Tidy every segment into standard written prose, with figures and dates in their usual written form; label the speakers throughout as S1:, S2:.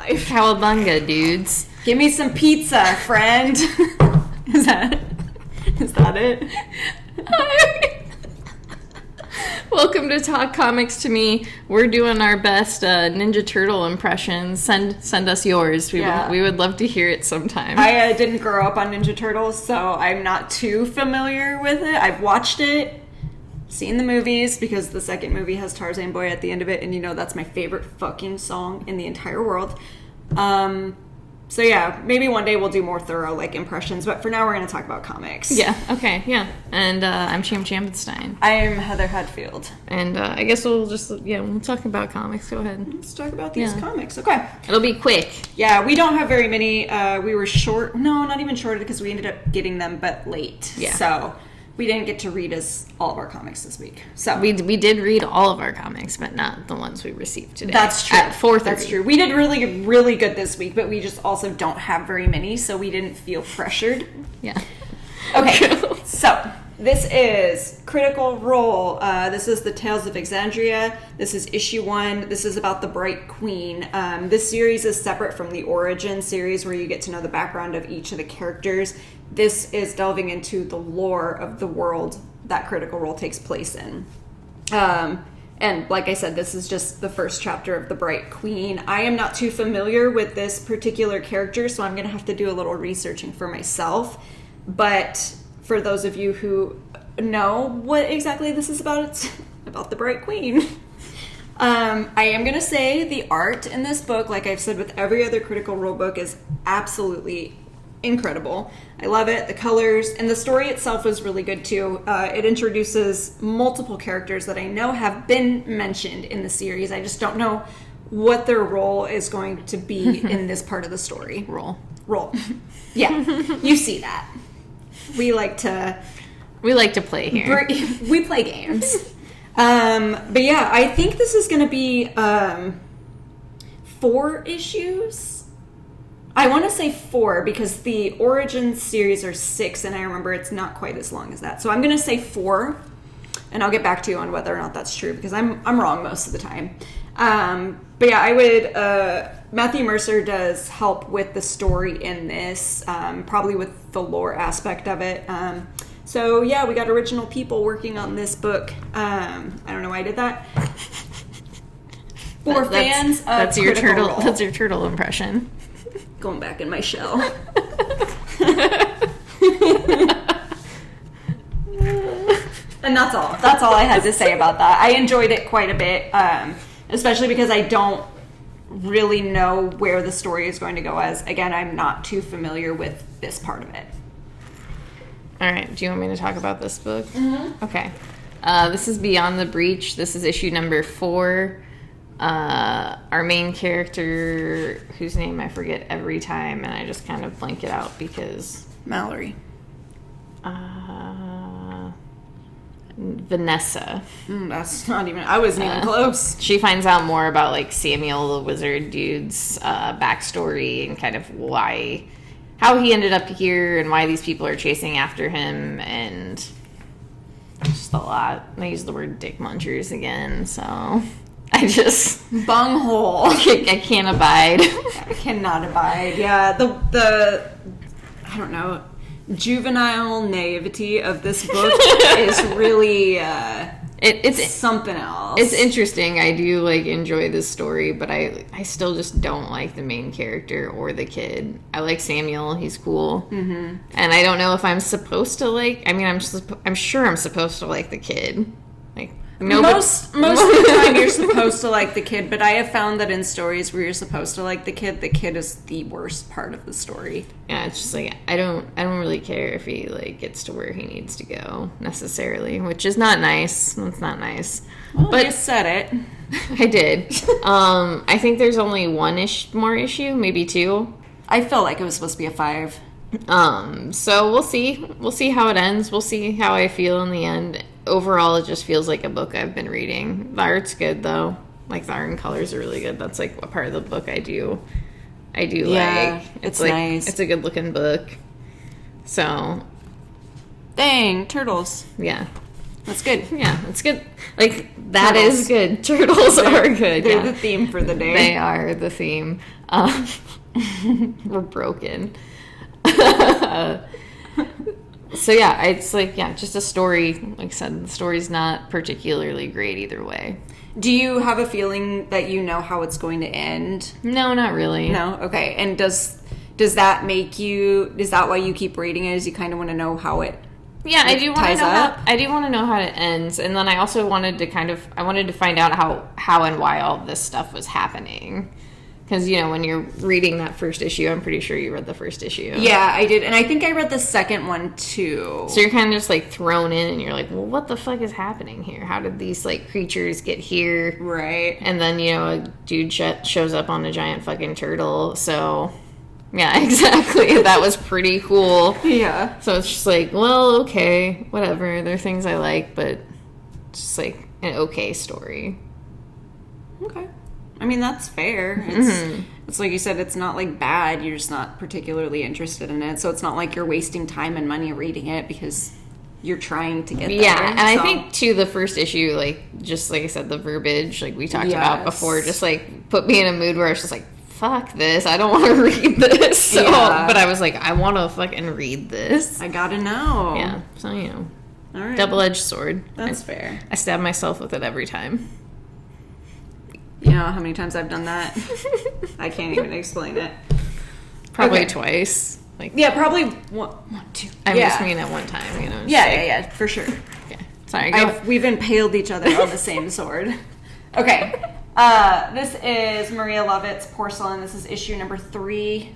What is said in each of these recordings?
S1: life.
S2: Cowabunga, dudes.
S1: Give me some pizza, friend. Is that it?
S2: Welcome to Talk Comics to Me. We're doing our best Ninja Turtle impressions. Send us yours. We would love to hear it sometime.
S1: I didn't grow up on Ninja Turtles, so I'm not too familiar with it. I've watched it, seen the movies, because the second movie has Tarzan Boy at the end of it, and you know that's my favorite fucking song in the entire world. So yeah, maybe one day we'll do more thorough impressions, but for now we're going to talk about comics.
S2: Yeah, okay, yeah. And I'm Cham Champenstein.
S1: I'm Heather Hadfield.
S2: And I guess we'll talk about comics. Go ahead.
S1: Let's talk about these comics. Okay.
S2: It'll be quick.
S1: Yeah, we don't have very many. We were short. No, not even short, because we ended up getting them, but late.
S2: Yeah.
S1: So we didn't get to read all of our comics this week. So
S2: we did read all of our comics, but not the ones we received today.
S1: That's true.
S2: At 4:30.
S1: That's true. We did really, really good this week, but we just also don't have very many, so we didn't feel pressured.
S2: Yeah.
S1: Okay, so this is Critical Role. This is the Tales of Exandria. This is issue 1. This is about the Bright Queen. This series is separate from the Origin series, where you get to know the background of each of the characters. This is delving into the lore of the world that Critical Role takes place in. And like I said, this is just the first chapter of the Bright Queen. I am not too familiar with this particular character, so I'm going to have to do a little researching for myself. But for those of you who know what exactly this is about, it's about the Bright Queen. I am going to say the art in this book, like I've said with every other Critical Role book, is absolutely incredible. I love it. The colors and the story itself was really good too. It introduces multiple characters that I know have been mentioned in the series. I just don't know what their role is going to be in this part of the story.
S2: Role.
S1: Yeah, you see that. We like to
S2: play here.
S1: We play games. But yeah, I think this is going to be 4 issues. I want to say 4 because the Origin series are 6, and I remember it's not quite as long as that. So I'm going to say 4, and I'll get back to you on whether or not that's true, because I'm wrong most of the time. But yeah, I would... Matthew Mercer does help with the story in this, probably with the lore aspect of it. So yeah, we got original people working on this book. I don't know why I did that. For fans of
S2: that's your
S1: Critical
S2: turtle.
S1: Role.
S2: That's your turtle impression.
S1: Going back in my shell. And that's all. That's all I had to say about that. I enjoyed it quite a bit, especially because I don't really know where the story is going to go, as, again, I'm not too familiar with this part of it.
S2: All right. Do you want me to talk about this book?
S1: Mm-hmm.
S2: Okay. This is Beyond the Breach. This is issue number 4. Our main character, whose name I forget every time, and I just kind of blank it out because...
S1: Mallory.
S2: Vanessa.
S1: That's not even... I wasn't even close.
S2: She finds out more about, Samuel the Wizard dude's backstory and kind of how he ended up here and why these people are chasing after him, and just a lot. I use the word dick munchers again, so... I just...
S1: Bunghole.
S2: I can't abide.
S1: I cannot abide. Yeah, the I don't know, juvenile naivety of this book is really... it's something else.
S2: It's interesting. I do, enjoy this story, but I still just don't like the main character or the kid. I like Samuel. He's cool. Mm-hmm. And I don't know if I'm supposed to I'm sure I'm supposed to like the kid. No,
S1: most of the time you're supposed to like the kid, but I have found that in stories where you're supposed to like the kid is the worst part of the story.
S2: Yeah, it's just I don't really care if he gets to where he needs to go necessarily, which is not nice. That's not nice.
S1: Well, but you said it.
S2: I did. I think there's only one more issue, maybe 2.
S1: I felt like it was supposed to be a 5.
S2: So we'll see. We'll see how it ends. We'll see how I feel in the end. Overall, it just feels like a book I've been reading. The art's good, though. The art and colors are really good. That's, a part of the book I do like.
S1: It's nice.
S2: It's a good-looking book. So...
S1: Dang, turtles.
S2: Yeah.
S1: That's good.
S2: Yeah, it's good. Like, that Turtles. Is good. Turtles are good.
S1: They're the theme for the day.
S2: They are the theme. We're broken. So yeah, it's like, just a story. Like I said, the story's not particularly great either way.
S1: Do you have a feeling that you know how it's going to end?
S2: No, not really.
S1: No? Okay. And does that make you, is that why you keep reading it? Is you kind of want to know how it
S2: I do want to know I do want to know how it ends. And then I also wanted to I wanted to find out how and why all this stuff was happening. Because, when you're reading that first issue, I'm pretty sure you read the first issue.
S1: Yeah, I did. And I think I read the second one, too.
S2: So you're kind of just, like, thrown in, and you're like, well, what the fuck is happening here? How did these, like, creatures get here?
S1: Right.
S2: And then, a dude shows up on a giant fucking turtle. So, yeah, exactly. That was pretty cool.
S1: Yeah.
S2: So it's just like, well, okay, whatever. There are things I like, but it's just, like, an okay story.
S1: Okay. I mean, that's fair. It's like you said, it's not like bad. You're just not particularly interested in it. So it's not like you're wasting time and money reading it because you're trying to get there.
S2: Yeah, and I think, too, the first issue, like, just like I said, the verbiage, like we talked about before, just, like, put me in a mood where I was just like, fuck this. I don't want to read this. So, but I was like, I want to fucking read this.
S1: I gotta know.
S2: Yeah, so,
S1: All right.
S2: Double-edged sword.
S1: That's fair.
S2: I stab myself with it every time.
S1: You know how many times I've done that? I can't even explain it.
S2: Probably twice. Like,
S1: probably one, two.
S2: I just mean at one time,
S1: Yeah, for sure.
S2: Okay. Sorry,
S1: we've impaled each other on the same sword. Okay. This is Maria Lovett's Porcelain. This is issue number 3.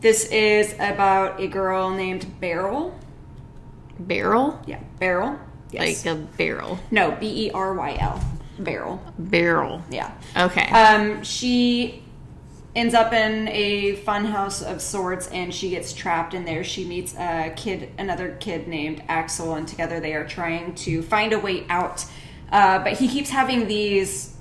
S1: This is about a girl named Beryl.
S2: Beryl?
S1: Yeah, Beryl. Yes.
S2: Like a barrel.
S1: No, Beryl.
S2: Barrel.
S1: Yeah.
S2: Okay.
S1: She ends up in a funhouse of sorts, and she gets trapped in there. She meets another kid named Axel, and together they are trying to find a way out. But he keeps having these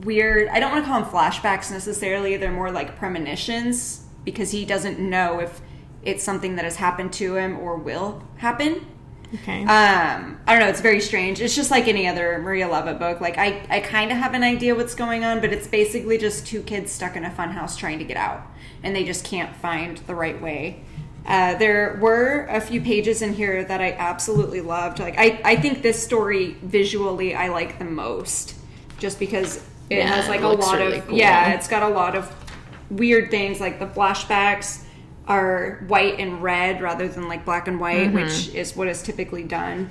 S1: weird, I don't want to call them flashbacks necessarily, they're more like premonitions, because he doesn't know if it's something that has happened to him or will happen.
S2: Okay.
S1: I don't know, it's very strange. It's just like any other Maria Lovett book. Like, I kind of have an idea what's going on, but it's basically just 2 kids stuck in a funhouse trying to get out, and they just can't find the right way. There were a few pages in here that I absolutely loved. Like, I think this story visually I like the most, just because it has like a lot really of cool. It's got a lot of weird things. Like the flashbacks are white and red rather than like black and white, which is what is typically done.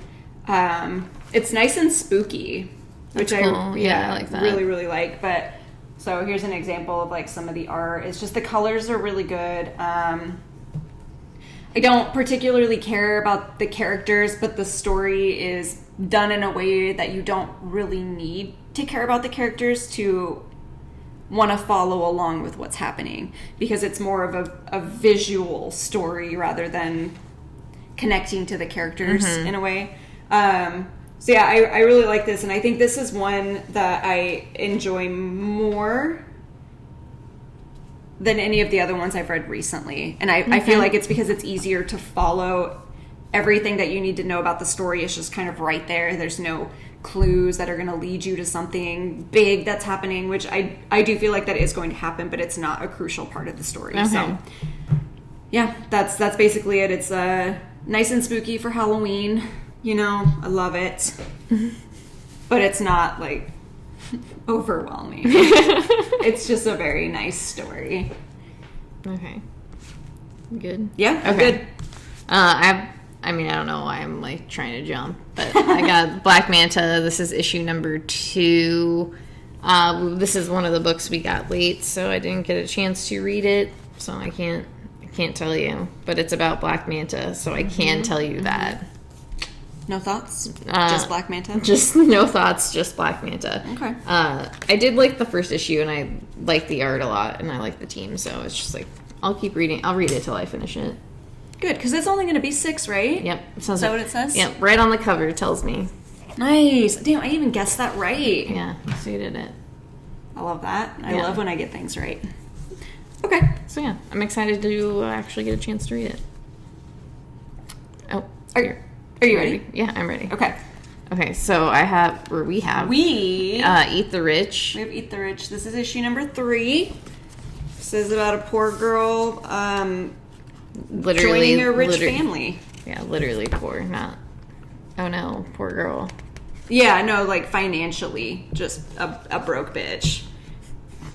S1: It's nice and spooky, which cool. I like that. Really, really like. But so here's an example of like some of the art. It's just the colors are really good. I don't particularly care about the characters, but the story is done in a way that you don't really need to care about the characters to want to follow along with what's happening, because it's more of a visual story rather than connecting to the characters in a way. So yeah, I really like this, and I think this is one that I enjoy more than any of the other ones I've read recently. And I feel like it's because it's easier to follow. Everything that you need to know about the story is just kind of right there. There's no clues that are going to lead you to something big that's happening, which I do feel like that is going to happen, but it's not a crucial part of the story. Okay. So yeah, that's basically it. It's nice and spooky for Halloween. I love it. But it's not like overwhelming. It's just a very nice story.
S2: Okay. Good.
S1: Yeah,
S2: okay.
S1: Good.
S2: I don't know why I'm like trying to jump, but I got Black Manta. This is issue number 2. This is one of the books we got late, so I didn't get a chance to read it, so I can't tell you. But it's about Black Manta, so I can tell you that.
S1: No thoughts? Just Black Manta?
S2: Just no thoughts, just Black Manta.
S1: Okay.
S2: I did like the first issue, and I like the art a lot, and I like the team, so it's just like, I'll keep reading. I'll read it till I finish it.
S1: Good, because it's only going to be 6, right?
S2: Yep.
S1: Is that what it says?
S2: Yep, right on the cover it tells me.
S1: Nice. Damn, I even guessed that right.
S2: Yeah, so you did it.
S1: I love that. I love when I get things right. Okay.
S2: So yeah, I'm excited to actually get a chance to read it. Oh.
S1: Are you ready?
S2: Yeah, I'm ready.
S1: Okay.
S2: Okay, so we have Eat the Rich.
S1: We have Eat the Rich. This is issue number 3. This is about a poor girl joining a rich family.
S2: Yeah, literally poor, not, oh no, poor girl.
S1: Yeah, no, like financially, just a broke bitch.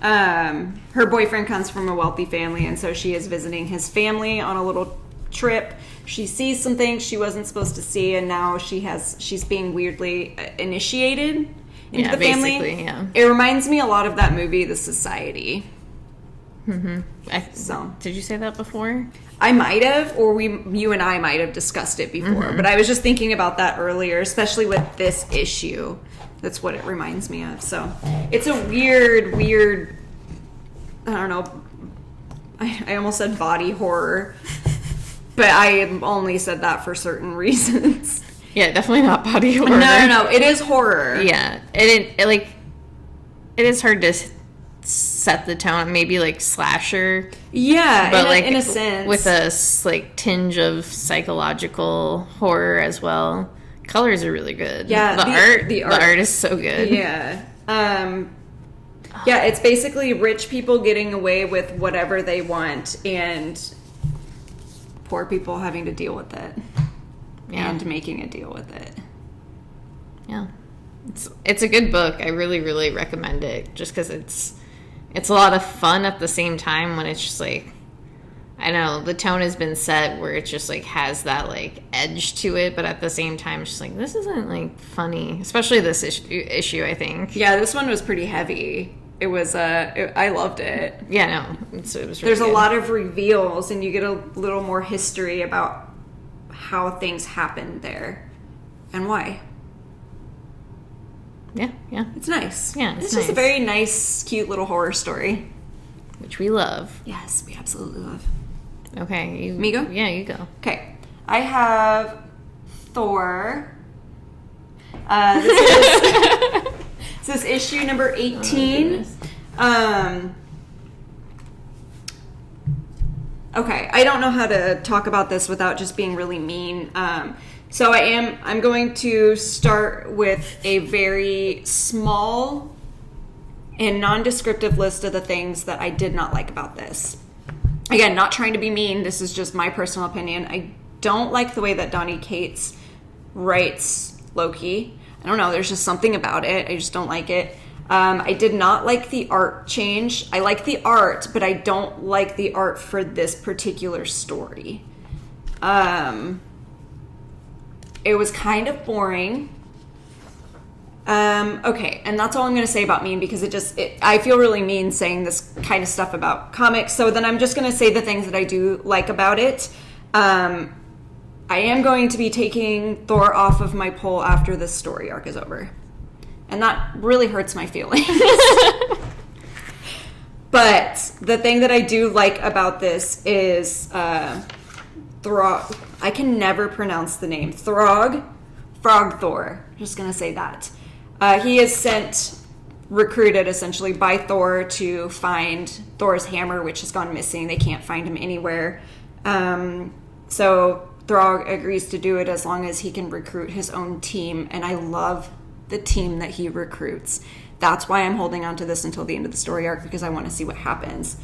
S1: Her boyfriend comes from a wealthy family, and so she is visiting his family on a little trip. She sees some things she wasn't supposed to see, and now she's being weirdly initiated into the family.
S2: Yeah.
S1: It reminds me a lot of that movie, The Society.
S2: So, did you say that before?
S1: I might have, or you and I might have discussed it before, but I was just thinking about that earlier, especially with this issue. That's what it reminds me of. So it's a weird, I don't know, I almost said body horror, but I only said that for certain reasons.
S2: Yeah, definitely not body horror.
S1: No, it is horror.
S2: Yeah, it is hard to set the tone, maybe like slasher.
S1: Yeah,
S2: but
S1: in a sense,
S2: with a like tinge of psychological horror as well. Colors are really good.
S1: Yeah,
S2: the art is so good.
S1: Yeah. Yeah, it's basically rich people getting away with whatever they want and poor people having to deal with it. Yeah. And making a deal with it.
S2: Yeah. It's a good book. I really, really recommend it just because it's a lot of fun at the same time when it's just like, I know the tone has been set where it just like has that like edge to it, but at the same time it's just like, this isn't like funny, especially this issue I think.
S1: Yeah, this one was pretty heavy. It was I loved it.
S2: Yeah, no, it was really
S1: There's
S2: good.
S1: a lot of reveals and you get a little more history about how things happened there and why.
S2: Yeah.
S1: It's nice.
S2: Yeah,
S1: it's
S2: it's
S1: just a
S2: nice.
S1: very nice, cute little horror story.
S2: Which we love.
S1: Yes, we absolutely love.
S2: Okay.
S1: Me go?
S2: Yeah, you go.
S1: Okay. I have Thor. This is issue number 18. Okay, I don't know how to talk about this without just being really mean. So I'm going to start with a very small and non-descriptive list of the things that I did not like about this. Again, not trying to be mean, this is just my personal opinion. I don't like the way that Donny Cates writes Loki. I don't know, there's just something about it. I just don't like it. I did not like the art change. I like the art, but I don't like the art for this particular story. It was kind of boring. Okay, and that's all I'm going to say about mean because I feel really mean saying this kind of stuff about comics. So then I'm just going to say the things that I do like about it. I am going to be taking Thor off of my poll after this story arc is over. And that really hurts my feelings. But the thing that I do like about this is Throg. I can never pronounce the name. Frog Thor. Just going to say that. He is recruited essentially by Thor to find Thor's hammer, which has gone missing. They can't find him anywhere. So Throg agrees to do it as long as he can recruit his own team. And I love the team that he recruits. That's why I'm holding on to this until the end of the story arc, because I want to see what happens.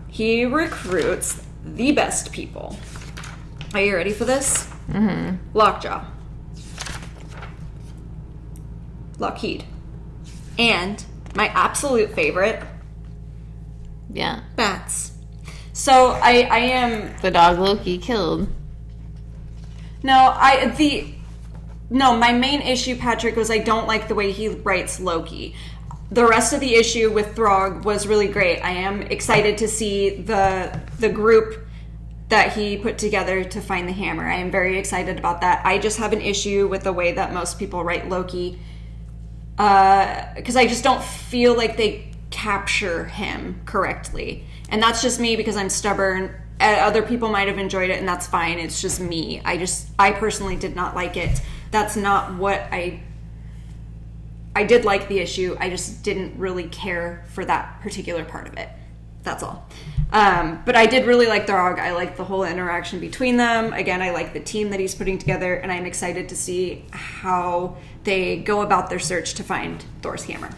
S1: He recruits the best people. Are you ready for this?
S2: Mm-hmm.
S1: Lockjaw. Lockheed. And my absolute favorite,
S2: Yeah.
S1: Bats. So I am...
S2: The dog Loki killed.
S1: my main issue, Patrick, was I don't like the way he writes Loki. The rest of the issue with Throg was really great. I am excited to see the group that he put together to find the hammer. I am very excited about that. I just have an issue with the way that most people write Loki, because I just don't feel like they capture him correctly. And that's just me because I'm stubborn. Other people might have enjoyed it, and that's fine. It's just me. I personally did not like it. That's not what I did like the issue. I just didn't really care for that particular part of it. That's all. But I did really like Throg. I like the whole interaction between them. Again, I like the team that he's putting together, and I'm excited to see how they go about their search to find Thor's hammer.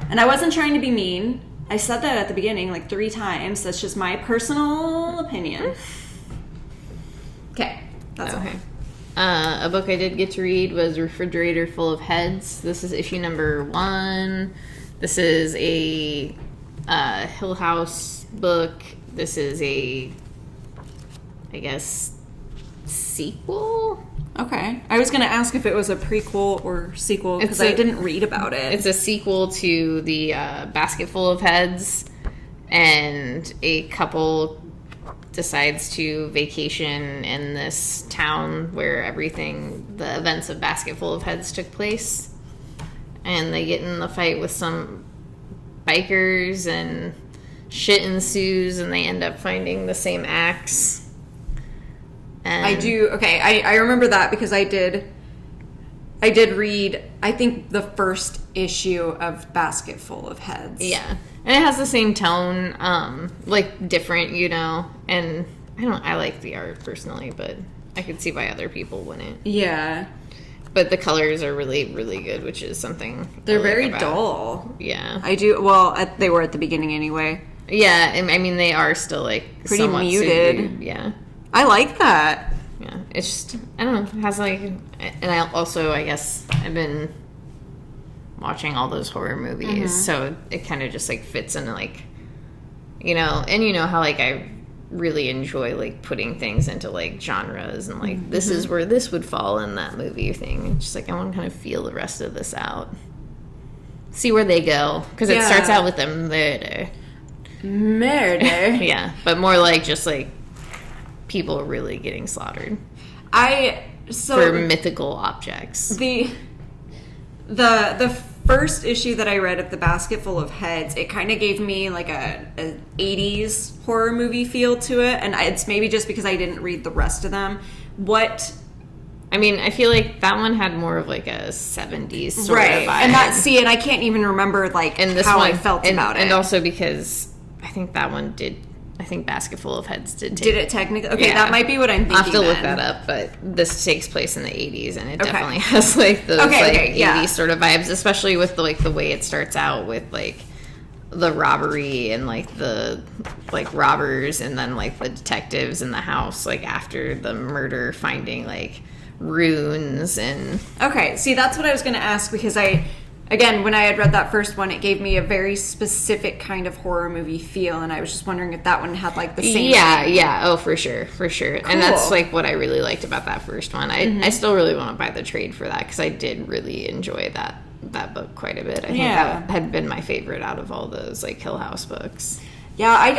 S1: And I wasn't trying to be mean. I said that at the beginning like 3 times. That's just my personal opinion. Okay, that's okay.
S2: A book I did get to read was Refrigerator Full of Heads. This is issue number 1. This is a Hill House book. This is a, I guess, sequel?
S1: Okay. I was going to ask if it was a prequel or sequel because I didn't read about it.
S2: It's a sequel to the Basket Full of Heads, and a couple decides to vacation in this town where the events of Basket Full of Heads took place. And they get in the fight with some bikers, and shit ensues, and they end up finding the same axe. And
S1: I remember that because I did read, I think, the first issue of Basket Full of Heads.
S2: Yeah. And it has the same tone, like different, and I like the art personally, but I could see why other people wouldn't.
S1: Yeah.
S2: But the colors are really, really good, which is something
S1: they're very dull.
S2: Yeah.
S1: I do, well, they were at the beginning anyway.
S2: Yeah, I mean, they are still, like,
S1: pretty muted.
S2: Subdued. Yeah.
S1: I like that.
S2: Yeah. It's just, I don't know, it has, like, and I guess, I've been watching all those horror movies, so it kind of just, like, fits into, like, and how, like, I really enjoy, like, putting things into, like, genres, and, like, this is where this would fall in that movie thing. It's just, like, I want to kind of feel the rest of this out. See where they go. Because it starts out with a murder. Yeah, but more like just, like, people really getting slaughtered. For mythical objects.
S1: The first issue that I read of The Basket Full of Heads, it kind of gave me like a 80s horror movie feel to it, and it's maybe just because I didn't read the rest of them.
S2: I feel like that one had more of like a 70s sort of vibe.
S1: And I can't even remember like how I felt about it.
S2: And also because I think that one Basket Full of Heads did
S1: it technically? Okay, that might be what I'm thinking.
S2: I'll have to look that up, but this takes place in the 80s, and it definitely has like those 80s sort of vibes, especially with the way it starts out with like the robbery and like the like robbers, and then like the detectives in the house like after the murder finding like runes and... Okay,
S1: see, that's what I was going to ask, because when I had read that first one, it gave me a very specific kind of horror movie feel, and I was just wondering if that one had like the same...
S2: Yeah, oh, for sure.
S1: Cool.
S2: And that's like what I really liked about that first one. I still really want to buy the trade for that, because I did really enjoy that book quite a bit. I think that had been my favorite out of all those like Hill House books.
S1: Yeah, I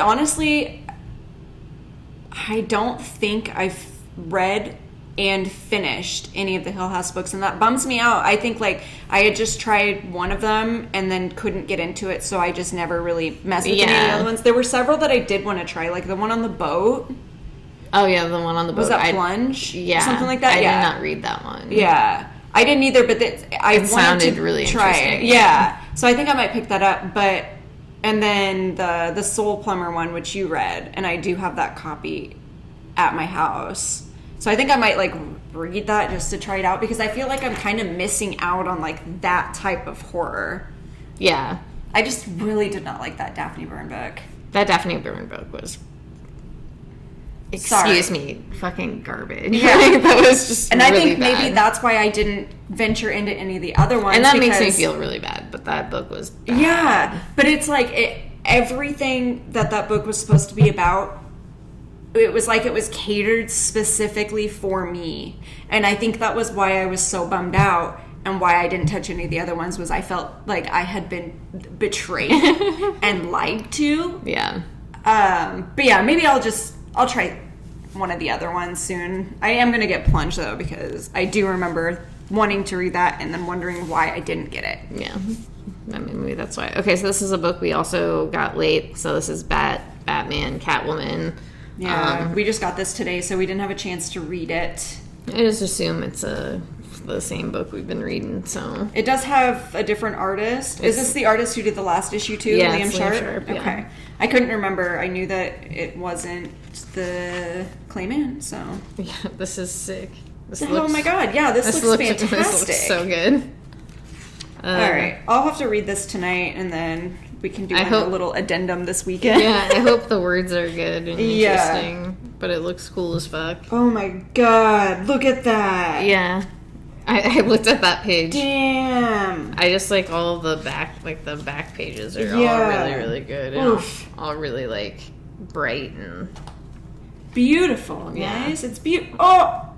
S1: don't think I've read and finished any of the Hill House books, and that bums me out. I think like I had just tried one of them and then couldn't get into it, so I just never really messed with any of the other ones. There were several that I did want to try, like the one on the boat.
S2: Oh yeah, the one on the boat.
S1: Was that Plunge?
S2: Yeah,
S1: something like that.
S2: I did not read that one.
S1: Yeah, I didn't either, but I wanted to
S2: really
S1: try
S2: interesting.
S1: it. Yeah, so I think I might pick that up. And then the Soul Plumber one, which you read, and I do have that copy at my house. So I think I might like read that just to try it out, because I feel like I'm kind of missing out on like that type of horror.
S2: Yeah.
S1: I just really did not like that Daphne Byrne book.
S2: That Daphne Byrne book was, fucking garbage.
S1: Yeah.
S2: That was just
S1: and
S2: really
S1: I think
S2: bad.
S1: Maybe that's why I didn't venture into any of the other ones.
S2: And that makes me feel really bad, but that book was bad.
S1: Yeah, but it's like everything that book was supposed to be about, it was like it was catered specifically for me. And I think that was why I was so bummed out, and why I didn't touch any of the other ones, was I felt like I had been betrayed and lied to.
S2: Yeah.
S1: But yeah, maybe I'll try one of the other ones soon. I am going to get Plunge though, because I do remember wanting to read that and then wondering why I didn't get it.
S2: Yeah. I mean, maybe that's why. Okay, so this is a book we also got late. So this is Batman, Catwoman.
S1: Yeah, we just got this today, so we didn't have a chance to read it.
S2: I just assume it's a of the same book we've been reading, so.
S1: It does have a different artist. Is this the artist who did the last issue too?
S2: Yeah,
S1: Liam
S2: it's
S1: Sharp?
S2: Liam Sharp, yeah.
S1: Okay. I couldn't remember. I knew that it wasn't the Clayman, so.
S2: Yeah, this is sick.
S1: Oh my god, yeah, this looks fantastic.
S2: This looks so good.
S1: Alright, I'll have to read this tonight, and then we can do a little addendum this weekend.
S2: Yeah, I hope the words are good and interesting, but it looks cool as fuck.
S1: Oh my god, look at that.
S2: Yeah. I looked at that page.
S1: Damn.
S2: I just like all the back pages are all really, really good. And all really like bright and
S1: beautiful, guys. It's beautiful. Oh!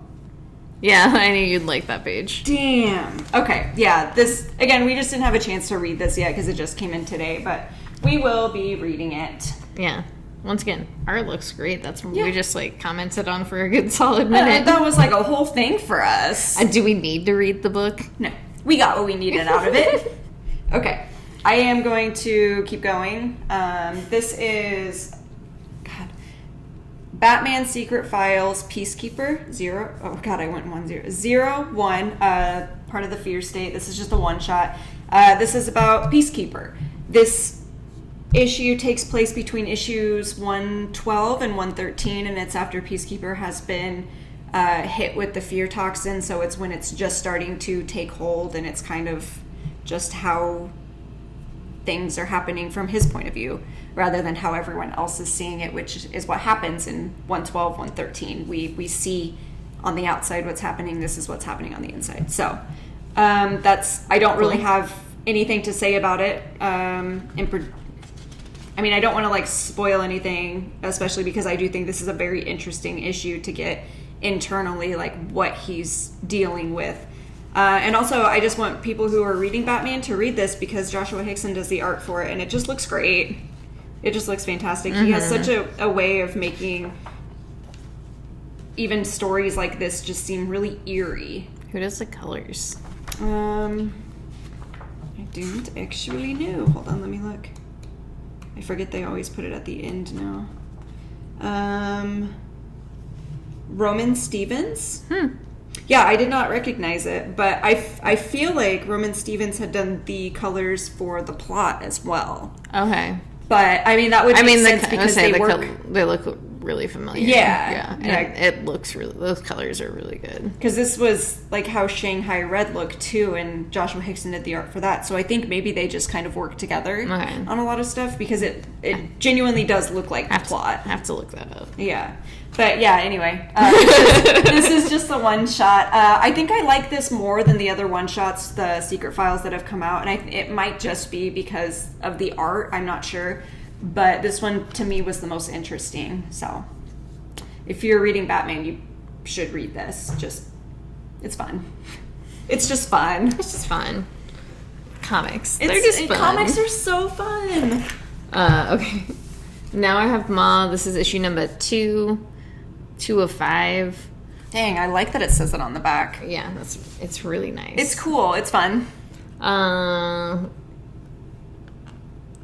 S2: Yeah, I knew you'd like that page.
S1: Damn. Okay, yeah, this, again, we just didn't have a chance to read this yet because it just came in today, but we will be reading it.
S2: Yeah. Once again, art looks great. That's what we just, like, commented on for a good solid minute.
S1: That was, like, a whole thing for us.
S2: Do we need to read the book?
S1: No. We got what we needed out of it. Okay. I am going to keep going. This is... Batman Secret Files Peacekeeper 0. Oh god, I went 1-0. Part of the Fear State. This is just a one shot. This is about Peacekeeper. This issue takes place between issues 112 and 113, and it's after Peacekeeper has been hit with the fear toxin, so it's when it's just starting to take hold, and it's kind of just how things are happening from his point of view rather than how everyone else is seeing it, which is what happens in 112, 113. We see on the outside what's happening. This is what's happening on the inside. So I don't really have anything to say about it. I mean, I don't want to like spoil anything, especially because I do think this is a very interesting issue to get internally, like what he's dealing with. And also, I just want people who are reading Batman to read this because Joshua Hickson does the art for it, and it just looks great. It just looks fantastic. Mm-hmm. He has such a way of making even stories like this just seem really eerie.
S2: Who does the colors?
S1: I don't actually know. Hold on, let me look. I forget they always put it at the end now. Roman Stevens? Yeah, I did not recognize it, but I feel like Roman Stevens had done the colors for the plot as well.
S2: Okay.
S1: But, I mean, that would make sense because they
S2: look really familiar.
S1: Yeah.
S2: And it looks really, those colors are really good.
S1: Because this was like how Shanghai Red looked too, and Joshua Hickson did the art for that. So I think maybe they just kind of worked together on a lot of stuff because it genuinely does look like the plot.
S2: Have to look that up.
S1: Yeah. But yeah, anyway, this is just the one shot. I think I like this more than the other one shots, the Secret Files that have come out, and it might just be because of the art. I'm not sure, but this one to me was the most interesting. So, if you're reading Batman, you should read this. It's fun. It's just fun.
S2: It's just fun. Comics. They're just fun.
S1: Comics are so fun.
S2: Okay. Now I have Ma. This is issue number 2 of 5.
S1: Dang, I like that it says it on the back.
S2: Yeah, it's really nice.
S1: It's cool. It's fun.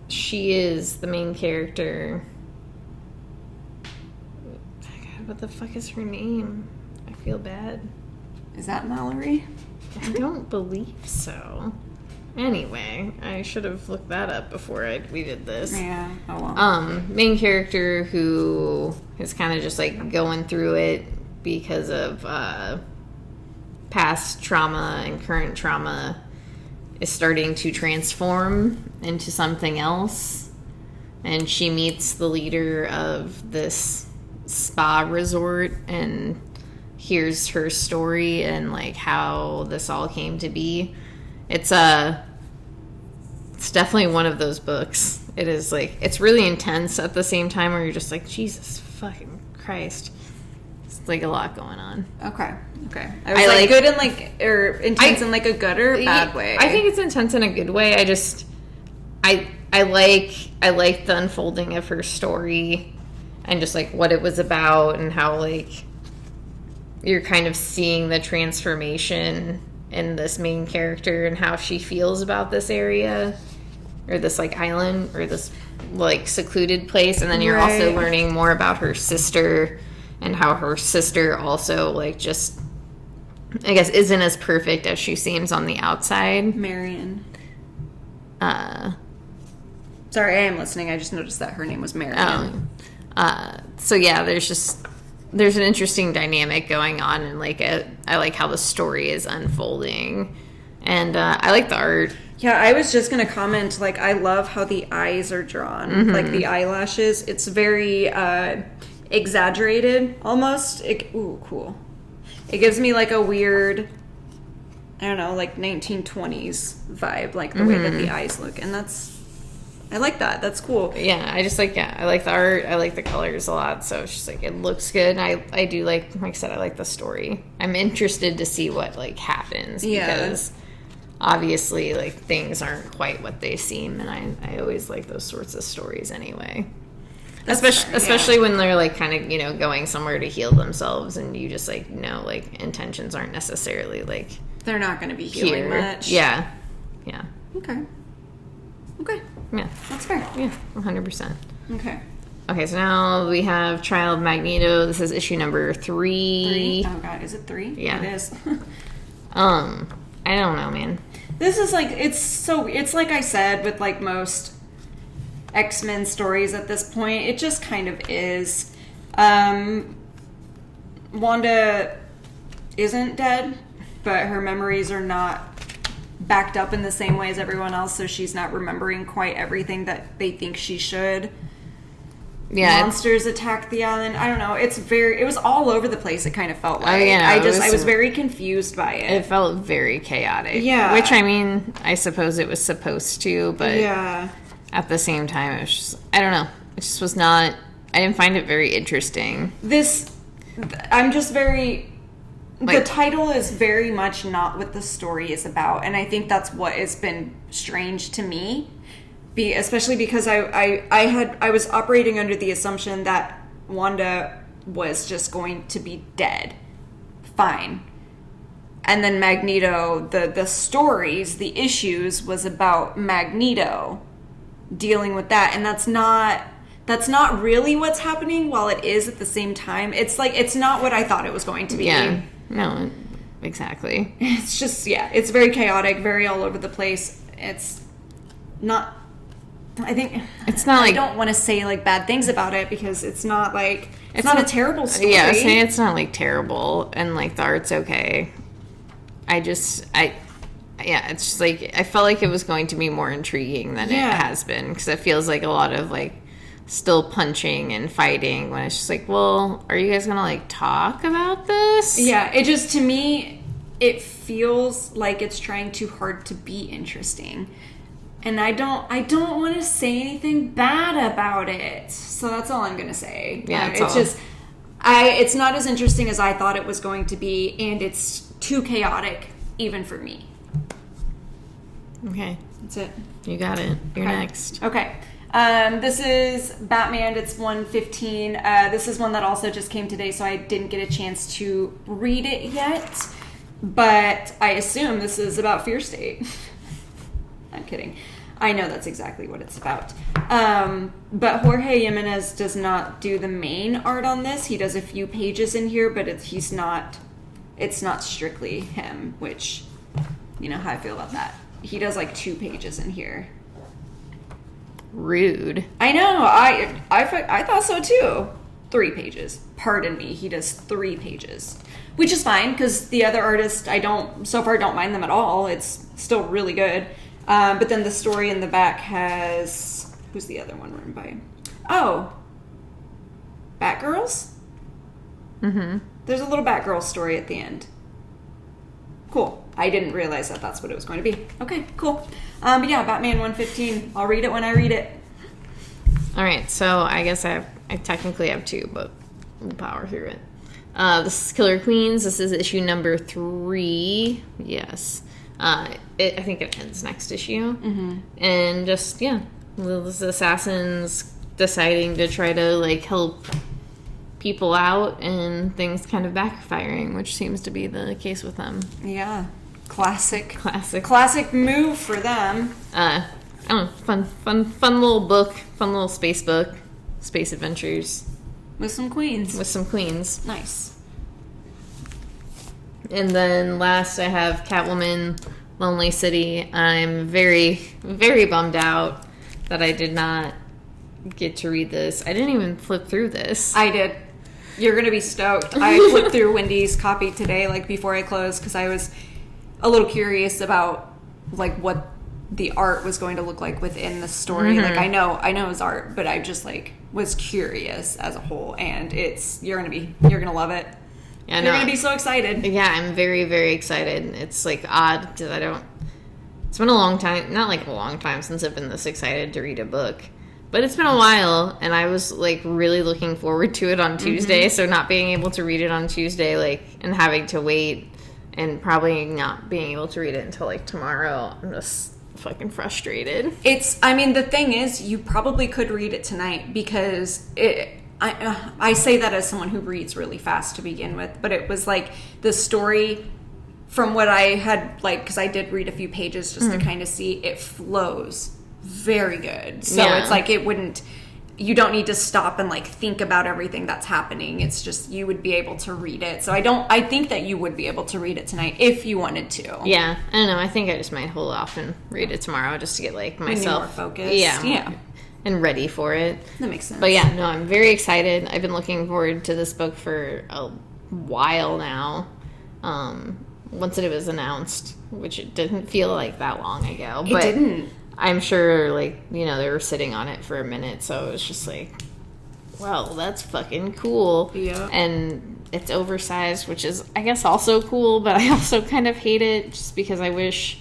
S2: She is the main character. God, what the fuck is her name? I feel bad.
S1: Is that Mallory?
S2: I don't believe so. Anyway, I should have looked that up before we did this.
S1: Yeah. Oh well.
S2: Main character who is kind of just like going through it because of past trauma and current trauma is starting to transform into something else. And she meets the leader of this spa resort and hears her story and like how this all came to be. It's definitely one of those books. It is like, it's really intense at the same time where you're just like, Jesus fucking Christ. It's like a lot going on.
S1: Okay. I was like good in like, or intense in like a good or bad way.
S2: I think it's intense in a good way. I just, I like the unfolding of her story and just like what it was about and how like you're kind of seeing the transformation in this main character and how she feels about this area or this like island or this like secluded place, and then you're also learning more about her sister and how her sister also like just I guess, isn't as perfect as she seems on the outside.
S1: Marion. Sorry, I am listening. I just noticed that her name was Marion.
S2: So yeah, there's an interesting dynamic going on, and like I like how the story is unfolding, and I like the art.
S1: Yeah, I was just gonna comment, like, I love how the eyes are drawn, like the eyelashes. It's very exaggerated, almost. Ooh, cool. It gives me like a weird, I don't know, like 1920s vibe, like the way that the eyes look, and I like that. That's cool.
S2: Yeah, I just like, I like the art. I like the colors a lot. So it's just like, it looks good. And I do like I said, I like the story. I'm interested to see what like happens because obviously like things aren't quite what they seem. And I always like those sorts of stories anyway. Especially when they're like kind of, you know, going somewhere to heal themselves and you just like know like intentions aren't necessarily like
S1: they're not going to be healing much.
S2: Yeah. Yeah.
S1: Okay.
S2: Yeah.
S1: That's fair.
S2: Yeah, 100%.
S1: Okay.
S2: Okay, so now we have Trial of Magneto. This is issue number 3.
S1: Oh god, is it 3?
S2: Yeah.
S1: It is.
S2: I don't know, man.
S1: This is like, it's like I said with like most X-Men stories at this point, it just kind of is. Wanda isn't dead, but her memories are not backed up in the same way as everyone else, so she's not remembering quite everything that they think she should. Yeah, monsters attacked the island. I don't know. It was all over the place. It kind of felt like. I was very confused by it.
S2: It felt very chaotic.
S1: Yeah,
S2: which I mean, I suppose it was supposed to, but
S1: yeah,
S2: at the same time, it was just, I don't know. It just was not. I didn't find it very interesting.
S1: I'm just very. The title is very much not what the story is about, and I think that's what has been strange to me, especially because I was operating under the assumption that Wanda was just going to be dead. Fine. And then Magneto, the stories, the issues was about Magneto dealing with that, and that's not really what's happening, while it is at the same time. It's like, it's not what I thought it was going to be.
S2: Yeah. No, exactly.
S1: It's just, it's very chaotic, very all over the place. It's not, I think,
S2: it's not like,
S1: I don't want to say like bad things about it because it's not like, it's not a terrible story.
S2: Yeah, I was saying it's not like terrible and like the art's okay. It's just like, I felt like it was going to be more intriguing than it has been, because it feels like a lot of like still punching and fighting when it's just like, well, are you guys gonna like talk about this?
S1: Yeah, it just, to me, it feels like it's trying too hard to be interesting, and I don't want to say anything bad about it, so that's all I'm gonna say.
S2: Yeah,
S1: it's not as interesting as I thought it was going to be, and it's too chaotic even for me.
S2: Okay,
S1: that's it.
S2: You got it. You're next.
S1: Okay. This is Batman. It's 115. This is one that also just came today, so I didn't get a chance to read it yet. But I assume this is about Fear State. I'm kidding. I know that's exactly what it's about. But Jorge Jimenez does not do the main art on this. He does a few pages in here, but it's not strictly him, which, you know how I feel about that. He does like 2 pages in here.
S2: Rude.
S1: I know. I thought so too. 3 pages. Pardon me. He does 3 pages, which is fine because the other artist, so far don't mind them at all. It's still really good. But then the story in the back has, who's the other one written by? Oh, Batgirls.
S2: Mm-hmm.
S1: There's a little Batgirl story at the end. Cool. I didn't realize that that's what it was going to be. Okay, cool. But yeah, Batman 115. I'll read it when I read it.
S2: All right, so I guess I technically have 2, but we'll power through it. This is Killer Queens. This is issue number 3. Yes. I think it ends next issue. Mm-hmm. And just, those assassins deciding to try to, like, help people out and things kind of backfiring, which seems to be the case with them.
S1: Yeah. Classic move for them.
S2: I don't know, fun little book, fun little space book, space adventures.
S1: With some queens.
S2: Nice. And then last I have Catwoman, Lonely City. I'm very, very bummed out that I did not get to read this. I didn't even flip through this.
S1: I did. You're going to be stoked. I flipped through Wendy's copy today, like, before I closed, because I was a little curious about, like, what the art was going to look like within the story.
S2: Mm-hmm.
S1: Like, I know it's art, but I just, like, was curious as a whole, and you're going to love it.
S2: Yeah,
S1: you're going to be so excited.
S2: Yeah, I'm very, very excited. It's, like, odd, because it's been a long time, not, like, a long time since I've been this excited to read a book. But it's been a while, and I was, like, really looking forward to it on Tuesday, mm-hmm. So not being able to read it on Tuesday, like, and having to wait, and probably not being able to read it until, like, tomorrow, I'm just fucking frustrated.
S1: The thing is, you probably could read it tonight, because I say that as someone who reads really fast to begin with, but it was, like, the story, from what I had, like, because I did read a few pages just to kind of see, it flows very good. So it's like you don't need to stop and, like, think about everything that's happening. It's just you would be able to read it. So I think that you would be able to read it tonight if you wanted to.
S2: Yeah, I don't know. I think I just might hold off and read it tomorrow just to get, like, myself
S1: more focused.
S2: Yeah. And ready for it.
S1: That makes sense.
S2: But yeah, no, I'm very excited. I've been looking forward to this book for a while now. Once it was announced, which it didn't feel like that long ago. But
S1: it didn't.
S2: I'm sure, like, they were sitting on it for a minute, so it was just like, well, that's fucking cool.
S1: Yeah.
S2: And it's oversized, which is, I guess, also cool, but I also kind of hate it just because I wish,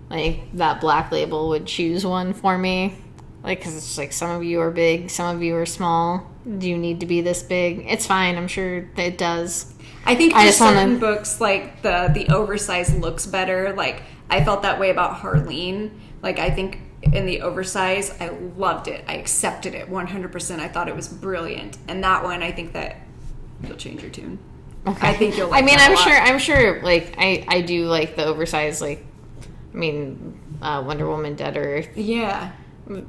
S2: like, that Black Label would choose one for me. Like, because it's like, some of you are big, some of you are small. Do you need to be this big? It's fine. I'm sure it does.
S1: I think for certain books, like, the oversized looks better. Like, I felt that way about Harleen. Like, I think in the oversize, I loved it. I accepted it 100%. I thought it was brilliant. And that one, I think that you'll change your tune.
S2: Okay.
S1: I think you'll like
S2: I'm sure, like, I do like the oversized, like, Wonder Woman, Dead Earth.
S1: Yeah.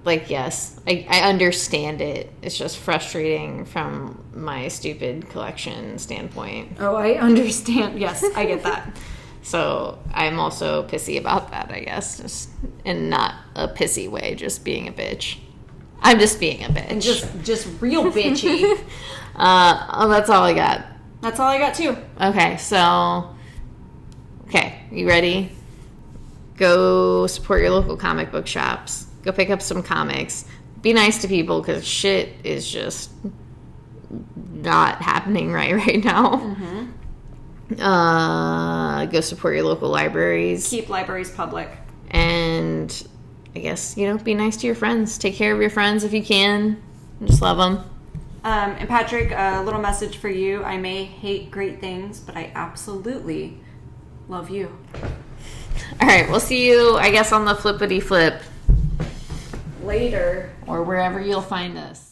S2: Like, yes, I understand it. It's just frustrating from my stupid collection standpoint.
S1: Oh, I understand. Yes, I get that.
S2: So I'm also pissy about that, I guess, just in not a pissy way, just being a bitch. I'm just being a bitch.
S1: And just real bitchy.
S2: That's all I got.
S1: That's all I got, too.
S2: Okay, you ready? Go support your local comic book shops. Go pick up some comics. Be nice to people, because shit is just not happening right now. Mm-hmm. Go support your local libraries.
S1: Keep libraries public.
S2: And I guess, be nice to your friends. Take care of your friends if you can. Just love them.
S1: And Patrick, a little message for you. I may hate great things, but I absolutely love you.
S2: All right, we'll see you, I guess, on the flippity flip.
S1: Later.
S2: Or wherever you'll find us.